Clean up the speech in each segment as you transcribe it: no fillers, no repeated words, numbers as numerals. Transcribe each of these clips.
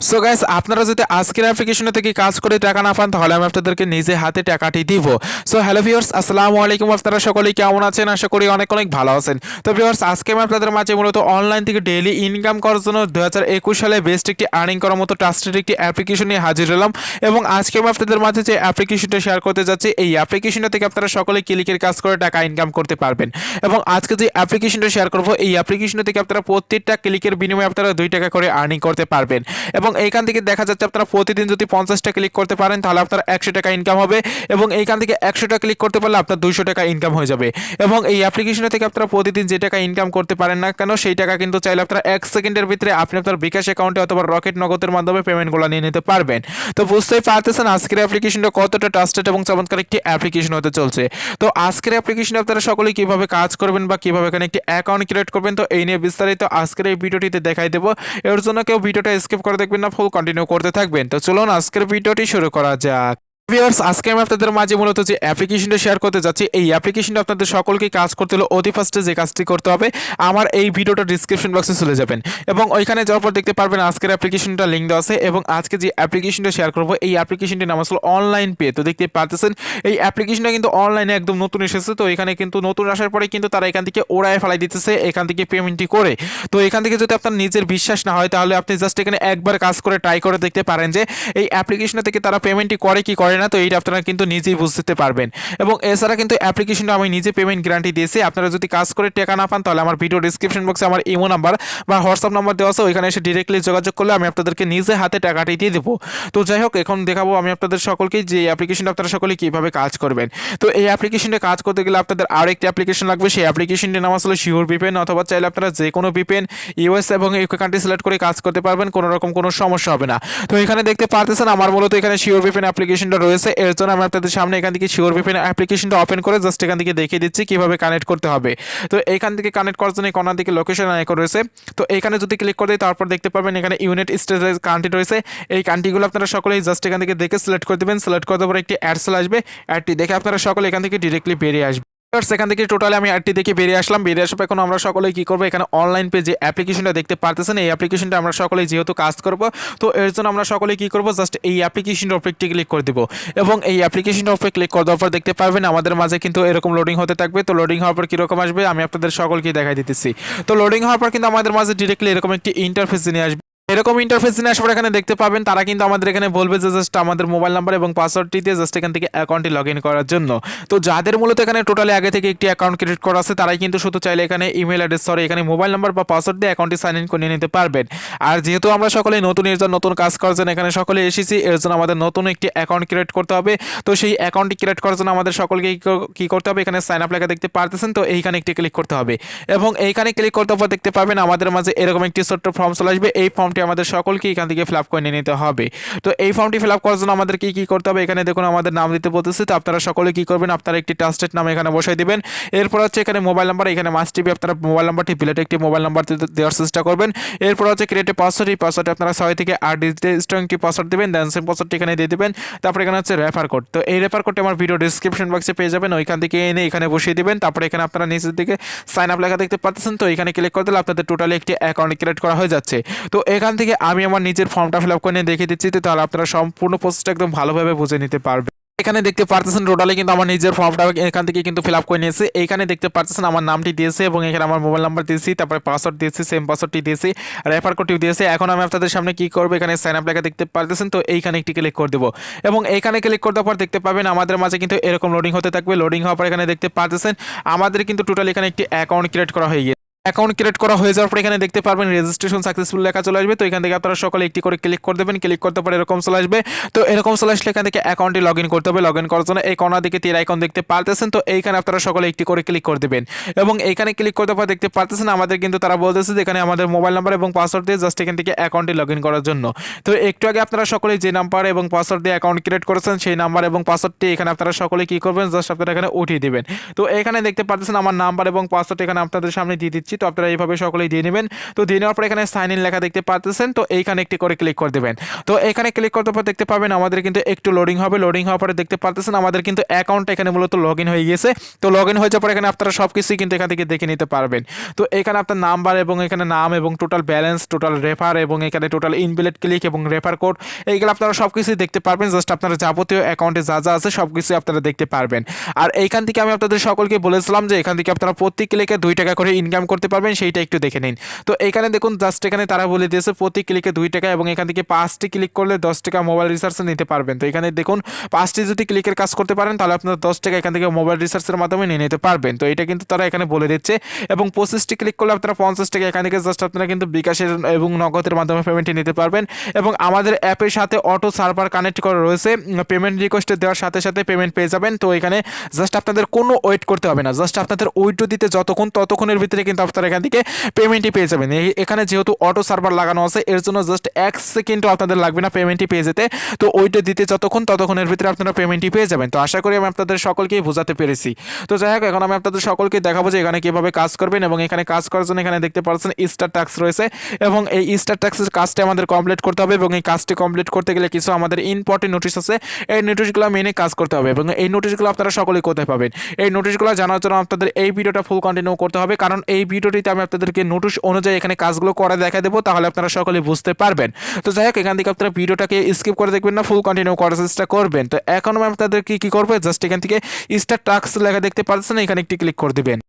So guys, আপনারা যদি আজকের অ্যাপ্লিকেশনে থেকে কাজ করে টাকা না পান তাহলে আমি আপনাদেরকে নিজে হাতে টাকাটি দিব। সো হ্যালো ভিউয়ার্স, আসসালামু আলাইকুম। আপনারা সকলেই কেমন আছেন? আশা করি অনেক অনেক ভালো আছেন। তো ভিউয়ার্স, আজকে আমি আপনাদের মাঝে মূলত অনলাইন থেকে ডেইলি ইনকাম করার জন্য 2021 সালে বেস্ট একটি আর্নিং করার মতো ট্রাস্টেড একটি অ্যাপ্লিকেশন নিয়ে হাজির হলাম। এবং আজকে আমি আপনাদের মাঝে যে অ্যাপ্লিকেশনটা শেয়ার করতে যাচ্ছি, এই অ্যাপ্লিকেশনটা থেকে আপনারা সকলে ক্লিকের কাজ করে টাকা ইনকাম করতে পারবেন। এবং আজকে যে অ্যাপ্লিকেশনটা শেয়ার করব, এই অ্যাপ্লিকেশনটা থেকে আপনারা প্রত্যেকটা ক্লিকের বিনিময়ে আপনারা 2 টাকা করে আর্নিং করতে পারবেন। এবং এইখান থেকে দেখা যাচ্ছে আপনারা প্রতিদিন যদি 50টা ক্লিক করতে পারেন তাহলে আপনার 100 টাকা ইনকাম হবে। এবং এইখান থেকে 100টা ক্লিক করতে পারলে আপনার 200 টাকা ইনকাম হয়ে যাবে। এবং এই অ্যাপ্লিকেশন থেকে আপনারা প্রতিদিন যে টাকা ইনকাম করতে পারেন না কেন, সেই টাকা কিন্তু চাইলে আপনারা 1 সেকেন্ডের ভিতরে আপনি আপনার বিকাশ অ্যাকাউন্টে অথবা রকেট নগদের মাধ্যমে পেমেন্টগুলো নিয়ে নিতে পারবেন। তো বুঝতেই পারতেছেন আজকের অ্যাপ্লিকেশনটা কতটা ট্রাস্টেড এবং চমৎকার একটি অ্যাপ্লিকেশন হতে চলছে। তো আজকের অ্যাপ্লিকেশনে আপনারা সকলেই কিভাবে কাজ করবেন বা কিভাবে এখানে একটি অ্যাকাউন্ট ক্রিয়েট করবেন, তো এই নিয়ে বিস্তারিত আজকের এই ভিডিওটিতে দেখাই দেবো। এর জন্য কেউ ভিডিওটা স্কিপ করে দেখবেন না, ফুল কন্টিনিউ করতে থাকবেন। তো চলুন আজকের ভিডিওটি শুরু করা যাক। ভিউয়ার্স, আজকে আমি আপনাদের মাঝে মূলত যে অ্যাপ্লিকেশনটা শেয়ার করতে যাচ্ছি, এই অ্যাপ্লিকেশনটা আপনাদের সকলকে কাজ করতে হলে অতি ফার্স্টে যে কাজটি করতে হবে, আমার এই ভিডিওটা ডিসক্রিপশন বক্সে চলে যাবেন এবং ওইখানে যাওয়ার পর দেখতে পারবেন আজকের অ্যাপ্লিকেশনটা লিঙ্ক দেওয়া আছে। এবং আজকে যে অ্যাপ্লিকেশনটা শেয়ার করব, এই অ্যাপ্লিকেশনটির নাম আসলে অনলাইন পে। তো দেখতে পাচ্ছেন এই অ্যাপ্লিকেশনটা কিন্তু অনলাইনে একদম নতুন এসেছে। তো এখানে কিন্তু নতুন আসার পরে কিন্তু তারা এখান থেকে ওড়ায় ফেলাই দিতেছে এখান থেকে পেমেন্টটি করে। তো এখান থেকে যদি আপনার নিজের বিশ্বাস না হয় তাহলে আপনি জাস্ট এখানে একবার কাজ করে ট্রাই করে দেখতে পারেন যে এই অ্যাপ্লিকেশন থেকে তারা পেমেন্টটি করে কি করে না। তো এইটা আপনারা কিন্তু নিজেই বুঝতে পারবেন। এবং এছাড়া কিন্তু অ্যাপ্লিকেশনটা আমি নিজে পেমেন্ট গ্যারান্টি দিয়েছি। আপনারা যদি কাজ করে টাকা না পান তাহলে আমার ভিডিও ডিসক্রিপশন বক্সে আমার ইমো নাম্বার বা হোয়াটসঅ্যাপ নাম্বার দেওয়া আছে, ওইখানে এসে ডিরেক্টলি যোগাযোগ করলে আমি আপনাদেরকে নিজে হাতে টাকাটি দিয়ে দেবো। তো যাই হোক, এখন দেখাবো আমি আপনাদের সকলকে যে অ্যাপ্লিকেশনটা আপনারা সকলে কীভাবে কাজ করবেন। তো এই অ্যাপ্লিকেশনটা কাজ করতে গেলে আপনাদের আরও একটি অ্যাপ্লিকেশন লাগবে। সেই অ্যাপ্লিকেশনটির নাম আসলে শিওর ভিপিএন, অথবা চাইলে আপনারা যে কোনো ভিপিএন ইউএস এবং ইউকে কান্ট্রি সিলেক্ট করে কাজ করতে পারবেন, কোনো রকম কোনো সমস্যা হবে না। তো এখানে দেখতে পারতেছেন আমার মূলত এখানে শিওর ভিপিএন অ্যাপ্লিকেশনটা রয়েছে। এর জন্য আমি আপনাদের সামনে এখান থেকে শিওর ভিপিএন অ্যাপ্লিকেশনটা ওপেন করে জাস্ট এখান থেকে দেখিয়ে দিচ্ছি কিভাবে কানেক্ট করতে হবে। তো এখান থেকে কানেক্ট করার জন্য কর্নার দিকে লোকেশন আইকন রয়েছে। তো এখানে যদি ক্লিক করে দিই তারপর দেখতে পারবেন এখানে ইউনাইটেড স্টেটস কান্ট্রি রয়েছে। এই কান্ট্রিগুলো আপনারা সকলেই জাস্ট এখান থেকে দেখে সিলেক্ট করে দেবেন। সিলেক্ট করার পর একটি অ্যাড চলে আসবে। অ্যাডটি দেখে আপনারা সকলে এখান থেকে ডিরেক্টলি বেরিয়ে আসবে। সেখান থেকে টোটালি আমি অ্যাডটি দেখে বেরিয়ে আসলাম। বেরিয়ে আসার পর এখন আমরা সকলেই কী করবো, এখানে অনলাইন পে যে অ্যাপ্লিকেশনটা দেখতে পারতেছেন, এই অ্যাপ্লিকেশনটা আমরা সকলেই যেহেতু কাজ করব, তো এর জন্য আমরা সকলেই কী করবো, জাস্ট এই অ্যাপ্লিকেশনটার উপরে একটি ক্লিক করে দেবো। এবং এই অ্যাপ্লিকেশনটার উপরে ক্লিক করে দেওয়ার পর দেখতে পারবেন আমাদের মাঝে কিন্তু এরকম লোডিং হতে থাকবে। তো লোডিং হওয়ার পর কীরকম আসবে আমি আপনাদের সকলকে দেখাই দিতেছি। তো লোডিং হওয়ার পর কিন্তু আমাদের মাঝে ডিরেক্টলি এরকম একটি ইন্টারফেস নিয়ে আসবে। এরকম ইন্টারফেস নিয়ে আসার পর এখানে দেখতে পাবেন তারা কিন্তু আমাদের এখানে বলবে যে জাস্ট আমাদের মোবাইল নাম্বার এবং পাসওয়ার্ডটি দিয়ে জাস্ট এখান থেকে অ্যাকাউন্টটি লগ ইন করার জন্য। তো যাদের মূলত এখানে টোটালি আগে থেকে একটি অ্যাকাউন্ট ক্রিয়েট করা আছে তারাই কিন্তু শুধু চাইলে এখানে ইমেল অ্যাড্রেস এখানে মোবাইল নাম্বার বা পাসওয়ার্ড দিয়ে অ্যাকাউন্টটি সাইন ইন করে নিতে পারবেন। আর যেহেতু আমরা সকলেই নতুন এর জন্য নতুন কাজ করার জন্য এখানে সকলে এসেছি, এর জন্য আমাদের নতুন একটি অ্যাকাউন্ট ক্রিয়েট করতে হবে। তো সেই অ্যাকাউন্টটি ক্রিয়েট করার জন্য আমাদের সকলকে কী করতে হবে, এখানে সাইন আপ লেখা দেখতে পারতেছেন, তো এইখানে একটি ক্লিক করতে হবে। এবং এইখানে ক্লিক করতে পর দেখতে পাবেন আমাদের মাঝে এরকম একটি ছোট্ট ফর্ম চলে আসবে। এই ফর্মটি আমাদের সকলকে এখান থেকে ফিল আপ করে নিতে হবে। তো এই ফর্মটি ফিল আপ করার জন্য আমাদের কি করতে হবে, এখানে দেখুন আমাদের নাম দিতে বলতেছে। তো আপনারা সকলে কি করবেন, আপনারা একটি ট্রাস্টেড নাম এখানে বসাই দিবেন। এরপর হচ্ছে এখানে মোবাইল নাম্বার, এখানে মাস্ট বি আপনারা মোবাইল নাম্বারটি বিলেট একটি মোবাইল নাম্বার দেওয়ার চেষ্টা করবেন। এরপর হচ্ছে ক্রিয়েট পাসওয়ার্ড, এই পাসওয়ার্ডে আপনারা 6 থেকে 8 ডিজিটের স্ট্রং একটি পাসওয়ার্ড দেবেন। দেন সেম পাসওয়ার্ডটি এখানে দিয়ে দিবেন। তারপর এখানে হচ্ছে রেফার কোড। তো এই রেফার কোডটি আমার ভিডিও ডিসক্রিপশন বক্সে পেয়ে যাবেন, ওইখান থেকে এনে এখানে বসিয়ে দিবেন। তারপরে এখানে আপনারা নিচের দিকে সাইন আপ লেখা দেখতে পাচ্ছেন, তো এখানে ক্লিক করে দিলে আপনাদের টোটালি একটি অ্যাকাউন্ট ক্রিয়েট করা হয়ে যাচ্ছে। তো এখান থেকে আমি আমার নিজের ফর্মটা ফিল আপ করে নিয়ে দেখিয়ে দিচ্ছি, তাহলে আপনারা সম্পূর্ণ প্রসেসটা একদম ভালোভাবে বুঝে নিতে পারবেন। এখানে দেখতে পারতেছেন টোটালি কিন্তু আমার নিজের ফর্মটা এখান থেকে কিন্তু ফিল আপ করে নিয়েছি। এইখানে দেখতে পারতেছেন আমার নামটি দিয়েছে এবং এখানে আমার মোবাইল নাম্বার দিয়েছি, তারপরে পাসওয়ার্ড দিয়েছি, সেম পাসওয়ার্ডটি দিয়েছি, রেফার কোডটিও দিয়েছি। এখন আমি আপনাদের সামনে কি করবো, এখানে সাইন আপ লেখা দেখতে পারতেছেন, তো এইখানে একটি ক্লিক করে দেবো। এবং এইখানে ক্লিক করে দেওয়ার পর দেখতে পাবেন আমাদের মাঝে কিন্তু এরকম লোডিং হতে থাকবে। লোডিং হওয়ার পর এখানে দেখতে পারতেছেন আমাদের কিন্তু টোটালি এখানে একটি অ্যাকাউন্ট ক্রিয়েট করা হয়ে গিয়েছে। অ্যাকাউন্ট ক্রিয়েট করা হয়ে যাওয়ার পর এখানে দেখতে পারবেন রেজিস্ট্রেশন সাকসেসফুল লেখা চলে আসবে। তো এখান থেকে আপনারা সকলে একটি করে ক্লিক করে দেবেন। ক্লিক করতে পরে এরকম চলে আসবে। তো এরকম চলে আসলে এখান থেকে অ্যাকাউন্টটি লগ ইন করতে হবে। লগ ইন করার জন্য এই কর্নার দিকে তীর আইকন দেখতে পারতেছেন, তো এইখানে আপনারা সকলে একটি করে ক্লিক করে দেবেন। এবং এইখানে ক্লিক করতে পর দেখতে পারতেছেন আমাদের কিন্তু তারা বলতেছে যে এখানে আমাদের মোবাইল নাম্বার এবং পাসওয়ার্ড দিয়ে জাস্ট এখান থেকে অ্যাকাউন্টটি লগ ইন করার জন্য। তো একটু আগে আপনারা সকলেই যে নাম্বার এবং পাসওয়ার্ড দিয়ে অ্যাকাউন্ট ক্রিয়েট করেছেন সেই নাম্বার এবং পাসওয়ার্ডটি এখানে আপনারা সকলে কি করবেন, জাস্ট আপনারা এখানে উঠিয়ে দিবেন। তো এখানে দেখতে পারতেছেন আমার নাম্বার এবং পাসওয়ার্ড এখানে আপনাদের সামনে দিয়ে দিচ্ছি। দিচ্ছি। তো আপনারা এইভাবে সকলেই দিয়ে নেবেন। তো দিয়ে নেওয়ার পর এখানে সাইন ইন লেখা দেখতে পাচ্ছেন, তো এইখানে একটি করে ক্লিক করে দেবেন। তো এখানে ক্লিক করতে পর দেখতে পাবেন আমাদের কিন্তু একটু লোডিং হবে। লোডিং হওয়ার পরে দেখতে পাচ্ছেন আমাদের কিন্তু অ্যাকাউন্টটা এখানে মূলত লগ ইন হয়ে গিয়েছে। তো লগ ইন হয়ে যাওয়ার পর এখানে আপনারা সব কিছুই কিন্তু এখান থেকে দেখে নিতে পারবেন। তো এখানে আপনার নাম্বার এবং এখানে নাম এবং টোটাল ব্যালেন্স, টোটাল রেফার এবং এখানে টোটাল ইনভ্যালিড ক্লিক এবং রেফার কোড, এইগুলো আপনারা সব কিছুই দেখতে পারবেন। জাস্ট আপনারা যাবতীয় অ্যাকাউন্টে যা যা আছে সব কিছুই আপনারা দেখতে পারবেন। আর এইখান থেকে আমি আপনাদের সকলকে বলেছিলাম যে এখান থেকে আপনারা প্রতি ক্লিকে 2 টাকা করে ইনকাম করতে পারবেন, সেইটা একটু দেখে নিন। তো এখানে দেখুন জাস্ট এখানে তারা বলে দিয়েছে প্রতি ক্লিকে 2 টাকা এবং এখান থেকে 5টি ক্লিক করলে 10 টাকা মোবাইল রিচার্জে নিতে পারবেন। তো এখানে দেখুন 5টি যদি ক্লিকের কাজ করতে পারেন তাহলে আপনারা 10 টাকা এখান থেকে মোবাইল রিচার্জের মাধ্যমে নিয়ে নিতে পারবেন। তো এটা কিন্তু তারা এখানে বলে দিচ্ছে। এবং 25টি ক্লিক করলে আপনারা 50 টাকা এখান থেকে জাস্ট আপনারা কিন্তু বিকাশের এবং নগদের মাধ্যমে পেমেন্টটি নিতে পারবেন। এবং আমাদের অ্যাপের সাথে অটো সার্ভার কানেক্ট করা রয়েছে, পেমেন্ট রিকোয়েস্ট দেওয়ার সাথে সাথে পেমেন্ট পেয়ে যাবেন। তো এখানে জাস্ট আপনাদের কোনো ওয়েট করতে হবে না, জাস্ট আপনাদের উইথড্র দিতে ততক্ষণের ভিতরে কিন্তু আপনারা এখান থেকে পেমেন্টই পেয়ে যাবেন। এখানে যেহেতু অটো সার্ভার লাগানো আছে এর জন্য জাস্ট 1 সেকেন্ডও আপনাদের লাগবে না পেমেন্টই পেয়ে যেতে। তো ওইটা দিতে ততক্ষণের ভিতরে আপনারা পেমেন্টই পেয়ে যাবেন। তো আশা করি আমি আপনাদের সকলকেই বোঝাতে পেরেছি। তো যাই হোক, এখন আমি আপনাদের সকলকে দেখাবো যে এখানে কিভাবে কাজ করবেন। এবং এখানে কাজ করার জন্য এখানে দেখতে পাচ্ছেন স্টার ট্যাক্স রয়েছে এবং এই স্টার ট্যাক্সের কাজটি আমাদের কমপ্লিট করতে হবে। এবং এই কাজটি কমপ্লিট করতে গেলে কিছু আমাদের ইম্পর্টেন্ট নোটিশ আছে, এই নোটিশগুলো মেনে কাজ করতে হবে। এবং এই নোটিশগুলো আপনারা সকলেই কোথায় পাবেন, এই নোটিশগুলো জানার জন্য আপনাদের এই ভিডিওটা ফুল কন্টিনিউ করতে হবে, কারণ এই ভিডিওটিতে আমি আপনাদেরকে নোটিশ অনুযায়ী এখানে কাজগুলো করে দেখা দেবো, তাহলে আপনারা সকলে বুঝতে পারবেন। তো যাই হোক, এখান থেকে আপনারা ভিডিওটাকে স্কিপ করে দেখবেন না, ফুল কন্টিনিউ করার চেষ্টা করবেন। তো এখন আমি আপনাদের কি করবো, জাস্ট এখান থেকে স্টার ট্যাক্স লেখা দেখতে পাচ্ছেন, এখানে একটি ক্লিক করে দিবেন।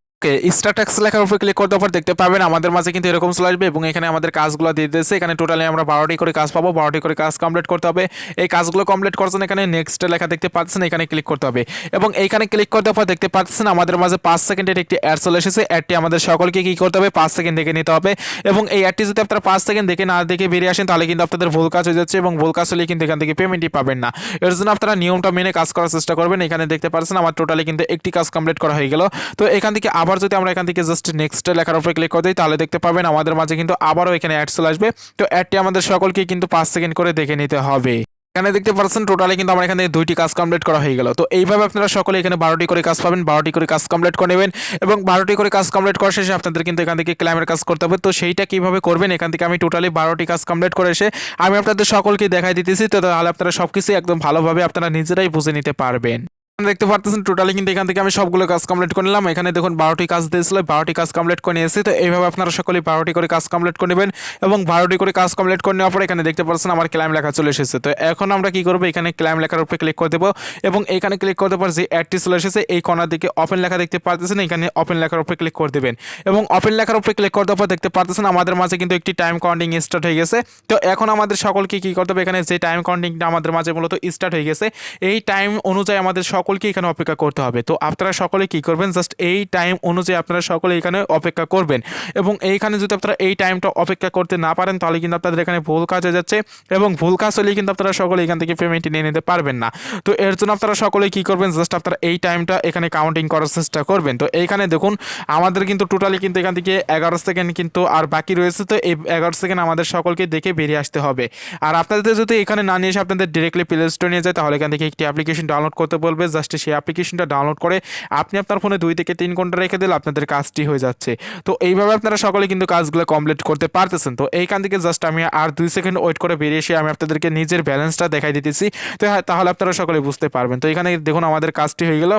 স্টার ট্যাক্স লেখার উপর ক্লিক করতে পর দেখতে পাবেন আমাদের মাঝে কিন্তু এরকম চলে আসবে এবং এখানে আমাদের কাজগুলো দিয়ে দিয়েছে। এখানে টোটালি আমরা 12টি করে কাজ পাবো, 12টি করে কাজ কমপ্লিট করতে হবে। এই কাজগুলো কমপ্লিট করার জন্য এখানে নেক্সট লেখা দেখতে পাচ্ছেন, এখানে ক্লিক করতে হবে। এবং এইখানে ক্লিক করতে পর দেখতে পাচ্ছেন আমাদের মাঝে 5 সেকেন্ডের একটি অ্যাড চলে এসেছে। অ্যাডটি আমাদের সকলকে কি করতে হবে, 5 সেকেন্ড দেখে নিতে হবে। এবং এই অ্যাডটি যদি আপনারা 5 সেকেন্ড দেখে না দেখে বেরিয়ে আসেন তাহলে কিন্তু আপনাদের ভুল কাজ হয়ে যাচ্ছে এবং ভুল কাজ হলে কিন্তু এখান থেকে পেমেন্টই পাবেন না। এর জন্য আপনারা নিয়মটা মেনে কাজ করার চেষ্টা করবেন। এখানে দেখতে পাচ্ছেন আমার টোটালি কিন্তু একটি কাজ কমপ্লিট করা হয়ে গেল। তো এখান থেকে আবার যদি আমরা এখান থেকে জাস্ট নেক্সট লেখার উপরে ক্লিক করে দিই তাহলে দেখতে পাবেন আমাদের মাঝে কিন্তু আবারও এখানে অ্যাড চলে আসবে। তো অ্যাডটি আমাদের সকলকে কিন্তু 5 সেকেন্ড করে দেখে নিতে হবে। এখানে দেখতে পাচ্ছেন টোটালি কিন্তু আমার এখানে 2টি কাজ কমপ্লিট করা হয়ে গেল। তো এইভাবে আপনারা সকলে এখানে 12টি করে কাজ পাবেন, 12টি করে কাজ কমপ্লিট করে নেবেন। এবং 12টি করে কাজ কমপ্লিট করার শেষে আপনাদের কিন্তু এখান থেকে ক্লেমের কাজ করতে হবে। তো সেইটা কিভাবে করবেন, এখান থেকে আমি টোটালি 12টি কাজ কমপ্লিট করে এসে আমি আপনাদের সকলকে দেখাই দিতেছি। তো তাহলে আপনারা সবকিছু একদম ভালোভাবে আপনারা নিজেরাই বুঝে নিতে পারবেন। দেখতে পাচ্ছেন টোটালি কিন্তু এখান থেকে আমি সবগুলো কাজ কমপ্লিট করে নিলাম। এখানে দেখুন 12টি কাজ দিয়েছিল, 12টি কাজ কমপ্লিট করে নিয়েছি। তো এইভাবে আপনারা সকলেই 12টি করে কাজ কমপ্লিট করে নেবেন। এবং 12টি করে কাজ কমপ্লিট করে নেওয়ার পর এখানে দেখতে পাচ্ছেন আমার ক্লেম লেখা চলে এসেছে। তো এখন আমরা কি করবো, এখানে ক্লেম লেখার উপরে ক্লিক করে দেবো এবং এখানে ক্লিক করতে পার যে অ্যাডটি চলে এসেছে এই কর্নার দিকে ওপেন লেখা দেখতে পাচ্ছেন, এখানে ওপেন লেখার উপরে ক্লিক করে দেবেন। এবং ওপেন লেখার উপরে ক্লিক করতে পর দেখতে পাচ্ছেন আমাদের মাঝে কিন্তু একটি টাইম কাউন্টিং স্টার্ট হয়ে গেছে। তো এখন আমাদের সকলকে কি করতে হবে, এখানে যে টাইম কাউন্টিংটা আমাদের মাঝে মূলত স্টার্ট হয়ে গেছে এই টাইম অনুযায়ী আমাদের সকলকে এখানে অপেক্ষা করতে হবে। তো আপনারা সকলে কি করবেন, জাস্ট এই টাইম অনুযায়ী আপনারা সকলে এখানে অপেক্ষা করবেন। এবং এইখানে যদি আপনারা এই টাইমটা অপেক্ষা করতে না পারেন তাহলে কিন্তু আপনাদের এখানে ভুল কাজ হয়ে যাচ্ছে এবং ভুল কাজ হলে কিন্তু আপনারা সকলে এখান থেকে পেমেন্ট নিয়ে নিতে পারবেন না। তো এর জন্য আপনারা সকলে কি করবেন, জাস্ট আপনারা এই টাইমটা এখানে কাউন্টিং করার চেষ্টা করবেন। তো এইখানে দেখুন আমাদের কিন্তু টোটালি কিন্তু এখান থেকে 11 সেকেন্ড কিন্তু আর বাকি রয়েছে। তো এই 11 সেকেন্ড আমাদের সকলকে দেখে বেরিয়ে আসতে হবে। আর আপনাদের যদি এখানে না নিয়ে এসে আপনাদের ডিরেক্টলি প্লে স্টোরে নিয়ে যায় তাহলে এখান থেকে একটি অ্যাপ্লিকেশন ডাউনলোড করতে বলবে। জাস্ট সেই অ্যাপ্লিকেশনটা ডাউনলোড করে আপনি আপনার ফোনে 2 থেকে 3 ঘন্টা রেখে দিলে আপনাদের কাজটি হয়ে যাচ্ছে। তো এইভাবে আপনারা সকলে কিন্তু কাজগুলো কমপ্লিট করতে পারতেছেন। তো এইখান থেকে জাস্ট আমি আর 2 সেকেন্ড ওয়েট করে বেরিয়ে এসে আমি আপনাদেরকে নিজের ব্যালেন্সটা দেখাই দিতেছি। তো তাহলে আপনারা সকলে বুঝতে পারবেন। তো এখানে দেখুন আমাদের কাজটি হয়ে গেল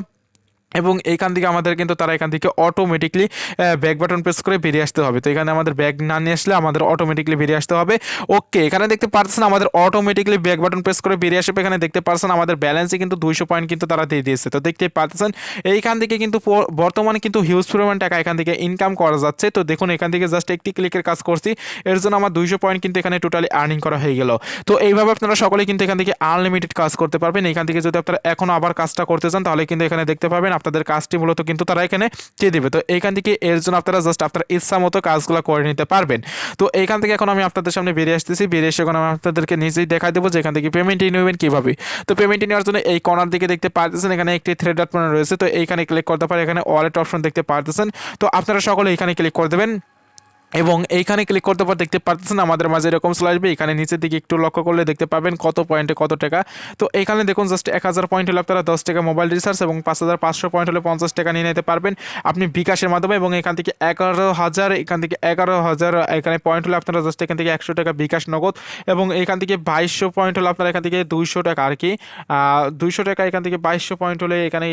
এবং এইখান থেকে আমাদের কিন্তু তারা এখান থেকে অটোমেটিকলি ব্যাক বাটন প্রেস করে বেরিয়ে আসতে হবে। তো এখানে আমাদের ব্যাক না নিয়ে আসলে আমাদের অটোমেটিকলি বেরিয়ে আসতে হবে। ওকে, এখানে দেখতে পাচ্ছেন আমাদের অটোমেটিকলি ব্যাক বাটন প্রেস করে বেরিয়ে আসবে। এখানে দেখতে পাচ্ছেন আমাদের ব্যালেন্সে কিন্তু 200 পয়েন্ট কিন্তু তারা দিয়ে দিয়েছে। তো দেখতে পাচ্ছেন এইখান থেকে কিন্তু বর্তমানে কিন্তু হিউজ পরিমাণ টাকা এখান থেকে ইনকাম করা যাচ্ছে। তো দেখুন এখান থেকে জাস্ট একটি ক্লিকের কাজ করছি, এর জন্য আমার 200 পয়েন্ট কিন্তু এখানে টোটালি আর্নিং করা হয়ে গেল। তো এইভাবে আপনারা সকলে কিন্তু এখান থেকে আনলিমিটেড কাজ করতে পারবেন। এখান থেকে যদি আপনারা এখনো আবার কাজটা করতে চান তাহলে কিন্তু এখানে দেখতে পাবেন আপনাদের কাজটি মূলত কিন্তু তারা এখানে দিয়ে দিবে। তো এইখান থেকে এর জন্য আপনারা জাস্ট আপনার ইচ্ছা মতো কাজগুলো করে নিতে পারবেন। তো এইখান থেকে এখন আমি আপনাদের সামনে বেরিয়ে আসতেছি, বেরিয়ে এসে এখন আমি আপনাদেরকে নিজেই দেখাই দেবো যে এখান থেকে পেমেন্টই নেবেন কীভাবে। তো পেমেন্টই নেওয়ার জন্য এই কর্নার দিকে দেখতে পাচ্ছেন এখানে একটি থ্রেড ডট রয়েছে। তো এইখানে ক্লিক করতে পারে, এখানে ওয়ালেট অপশন দেখতে পাচ্ছেন। তো আপনারা সকলে এখানে ক্লিক করে দেবেন এবং এইখানে ক্লিক করতে পর দেখতে পাচ্ছেন আমাদের মাঝে এরকম চলে আসবে। এখানে নিচের দিকে একটু লক্ষ্য করলে দেখতে পাবেন কত পয়েন্টে কত টাকা। তো এখানে দেখুন জাস্ট 1000 পয়েন্ট হলে আপনারা 10 টাকা মোবাইল রিচার্জ এবং 5500 পয়েন্ট হলে 50 টাকা নিয়ে নিতে পারবেন আপনি বিকাশের মাধ্যমে। এবং এখান থেকে 11,000 এখানে পয়েন্ট হলে আপনারা জাস্ট এখান থেকে 100 টাকা বিকাশ নগদ, এবং এখান থেকে 2200 পয়েন্ট হলে আপনারা এখান থেকে 200 টাকা আর কি 200 টাকা এখান থেকে 2200 পয়েন্ট হলে এখানে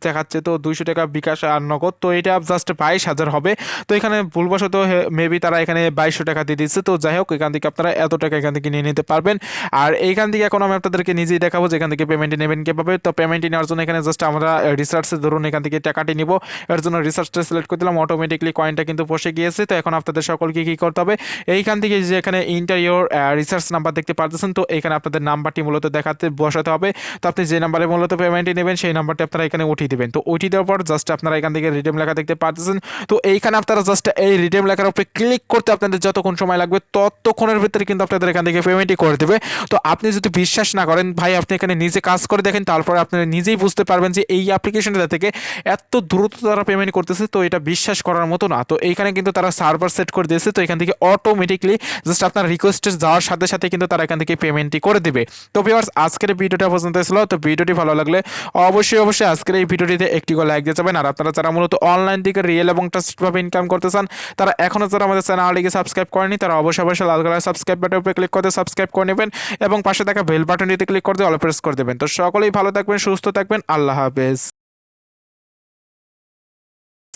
দেখাচ্ছে তো 200 টাকা বিকাশ আর নগদ। তো এটা জাস্ট 22,000 হবে। তো এখানে ভুলবশত মেবি তারা এখানে 2200 টাকা দিয়ে দিচ্ছে। তো যাই হোক, এখান থেকে আপনারা এত টাকা এখান থেকে নিয়ে নিতে পারবেন। আর এইখান থেকে এখন আমি আপনাদেরকে নিজেই দেখাবো যে এখান থেকে পেমেন্ট নেবেন কীভাবে। তো পেমেন্ট নেওয়ার জন্য এখানে জাস্ট আমরা রিসার্চে ধরুন এখান থেকে টাকাটি নিব, এর জন্য রিসার্চটা সিলেক্ট করে দিলাম, অটোমেটিকলি কয়েনটা কিন্তু বসে গিয়েছে। তো এখন আপনাদের সকলকে কী করতে হবে, এইখান থেকে যে এখানে ইন্টারিয়র রিসার্চ নাম্বার দেখতে পাচ্ছেন, তো এখানে আপনাদের নাম্বারটি মূলত দেখাতে বসাতে হবে। তো আপনি যে নাম্বারে মূলত পেমেন্টটি নেবেন সেই নাম্বারটি আপনারা এখানে উঠিয়ে দেবেন। তো উঠিয়ে দেওয়ার পর জাস্ট আপনারা এখান থেকে রিডিম লেখা দেখতে পাচ্ছেন। তো এইখানে আপনারা জাস্ট এই রিডিম লেখার উপরে ক্লিক করতে আপনাদের যতক্ষণ সময় লাগবে ততক্ষণের ভিতরে কিন্তু আপনাদের এখান থেকে পেমেন্টই করে দেবে। তো আপনি যদি বিশ্বাস না করেন ভাই, আপনি এখানে নিজে কাজ করে দেখেন, তারপরে আপনি নিজেই বুঝতে পারবেন যে এই অ্যাপ্লিকেশনটা থেকে এত দ্রুত তারা পেমেন্ট করতেছে। তো এটা বিশ্বাস করার মতো না। তো এইখানে কিন্তু তারা সার্ভার সেট করে দিয়েছে। তো এখান থেকে অটোমেটিকলি জাস্ট আপনার রিকোয়েস্টে যাওয়ার সাথে সাথে কিন্তু তারা এখান থেকে পেমেন্টটি করে দিবে। তো ভিউয়ার্স, আজকের ভিডিওটা পর্যন্ত ছিল। তো ভিডিওটি ভালো লাগলে অবশ্যই আজকের এই ভিডিওটিতে একটি করে লাইক দিয়ে যাবেন। আর আপনারা যারা মূলত অনলাইন থেকে রিয়েল এবং ট্রাস্টেডভাবে ইনকাম করতে চান, তারা এখনও যারা আমাদের চ্যানেলটিকে সাবস্ক্রাইব করেনি, তারা অবশ্যই লাল কালার সাবস্ক্রাইব বাটনের উপরে ক্লিক করে সাবস্ক্রাইব করে নেবেন এবং পাশে থাকা বেল বাটনটিতে ক্লিক করে অল প্রেস করে দেবেন। তো সকলেই ভালো থাকবেন, সুস্থ থাকবেন, আল্লাহ হাফেজ।